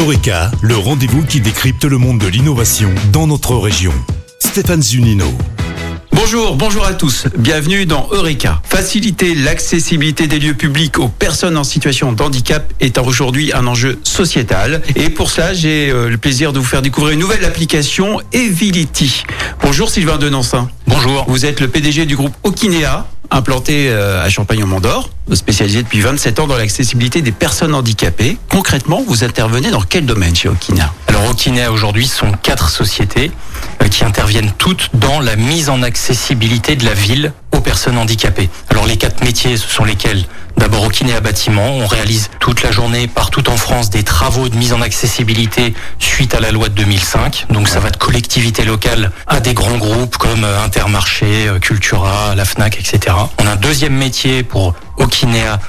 Eureka, le rendez-vous qui décrypte le monde de l'innovation dans notre région. Stéphane Zunino. Bonjour à tous. Bienvenue dans Eureka. Faciliter l'accessibilité des lieux publics aux personnes en situation de handicap est aujourd'hui un enjeu sociétal. Et pour cela, j'ai le plaisir de vous faire découvrir une nouvelle application, Evility. Bonjour Sylvain Denancin. Bonjour. Vous êtes le PDG du groupe Okinea, implanté à Champagne-au-Mont-d'Or, spécialisé depuis 27 ans dans l'accessibilité des personnes handicapées. Concrètement, vous intervenez dans quel domaine chez Okinea ? Alors Okinea aujourd'hui sont 4 sociétés qui interviennent toutes dans la mise en accessibilité de la ville aux personnes handicapées. Alors les 4 métiers, ce sont lesquels ? D'abord Okinea Bâtiment, on réalise toute la journée partout en France des travaux de mise en accessibilité suite à la loi de 2005. Donc ça va de collectivités locales à des grands groupes comme Intermarché, Cultura, la Fnac, etc. On a un deuxième métier pour Okinea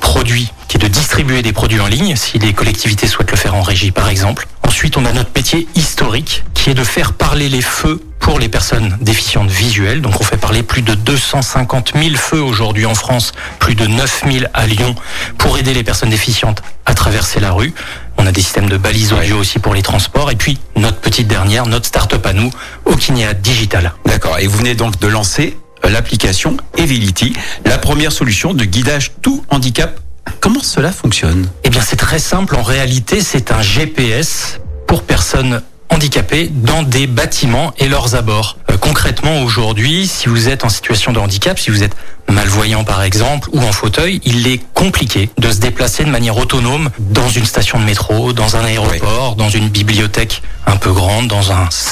Produits, qui est de distribuer des produits en ligne, si les collectivités souhaitent le faire en régie par exemple. Ensuite, on a notre métier historique, qui est de faire parler les feux pour les personnes déficientes visuelles. Donc on fait parler plus de 250 000 feux aujourd'hui en France, plus de 9 000 à Lyon, pour aider les personnes déficientes à traverser la rue. On a des systèmes de balises audio aussi pour les transports. Et puis, notre petite dernière, notre start-up à nous, Okinea Digital. D'accord, et vous venez donc de lancer l'application Evility, la première solution de guidage tout handicap. Comment cela fonctionne ? Eh bien, c'est très simple. En réalité, c'est un GPS pour personnes handicapées dans des bâtiments et leurs abords. Concrètement, aujourd'hui, si vous êtes en situation de handicap, si vous êtes malvoyant par exemple, ou en fauteuil, il est compliqué de se déplacer de manière autonome dans une station de métro, dans un aéroport, dans une bibliothèque un peu grande, dans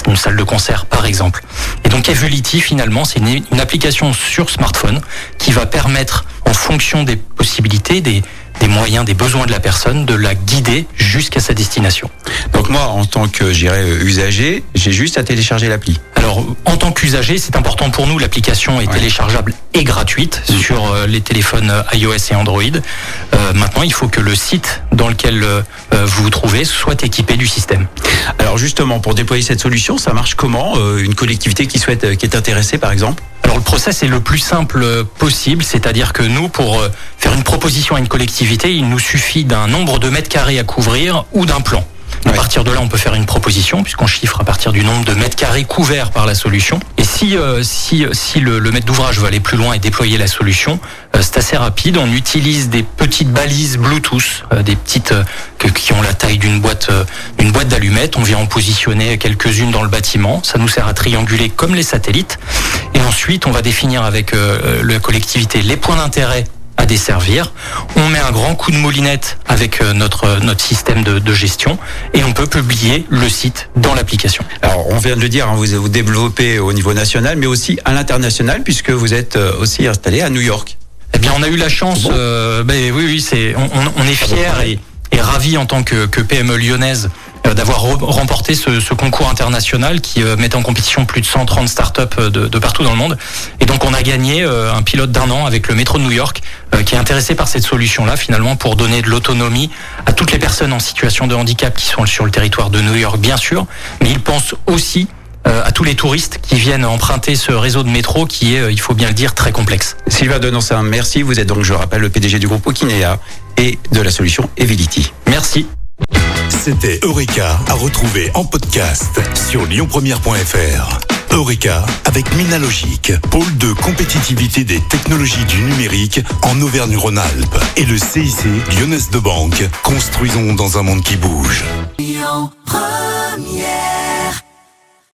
une salle de concert par exemple. Et donc Evility, finalement, c'est une application sur smartphone qui va permettre, en fonction des possibilités, des moyens, des besoins de la personne, de la guider jusqu'à sa destination. Donc moi, en tant que, usager, j'ai juste à télécharger l'appli. Alors, en tant qu'usager, c'est important pour nous, l'application est téléchargeable et gratuite sur les téléphones iOS et Android. Maintenant, il faut que le site dans lequel vous vous trouvez soit équipé du système. Alors justement, pour déployer cette solution, ça marche comment ? Une collectivité qui est intéressée, par exemple ? Alors le process est le plus simple possible, c'est-à-dire que nous, pour faire une proposition à une collectivité, il nous suffit d'un nombre de mètres carrés à couvrir ou d'un plan. À partir de là, on peut faire une proposition, puisqu'on chiffre à partir du nombre de mètres carrés couverts par la solution. Et si le maître d'ouvrage veut aller plus loin et déployer la solution, c'est assez rapide. On utilise des petites balises Bluetooth, des petites qui ont la taille d'une boîte d'allumettes. On vient en positionner quelques-unes dans le bâtiment. Ça nous sert à trianguler comme les satellites. Et ensuite, on va définir avec la collectivité les points d'intérêt à desservir. On met un grand coup de moulinette avec notre système de gestion et on peut publier le site dans l'application. Alors, on vient de le dire, vous développez au niveau national, mais aussi à l'international, puisque vous êtes aussi installé à New York. Eh bien, on a eu la chance, on est fiers et ravis en tant que PME lyonnaise d'avoir remporté ce concours international qui met en compétition plus de 130 startups de partout dans le monde. Et donc on a gagné un pilote d'1 an avec le métro de New York qui est intéressé par cette solution-là finalement pour donner de l'autonomie à toutes les personnes en situation de handicap qui sont sur le territoire de New York bien sûr, mais il pense aussi à tous les touristes qui viennent emprunter ce réseau de métro qui est, il faut bien le dire, très complexe. Sylvain Denancin, merci. Vous êtes donc, je rappelle, le PDG du groupe Okinea et de la solution Evility. Merci. C'était Eureka, à retrouver en podcast sur lyonpremière.fr. Eureka avec Minalogic, pôle de compétitivité des technologies du numérique en Auvergne-Rhône-Alpes. Et le CIC Lyonnaise de Banque, construisons dans un monde qui bouge. Lyon Première.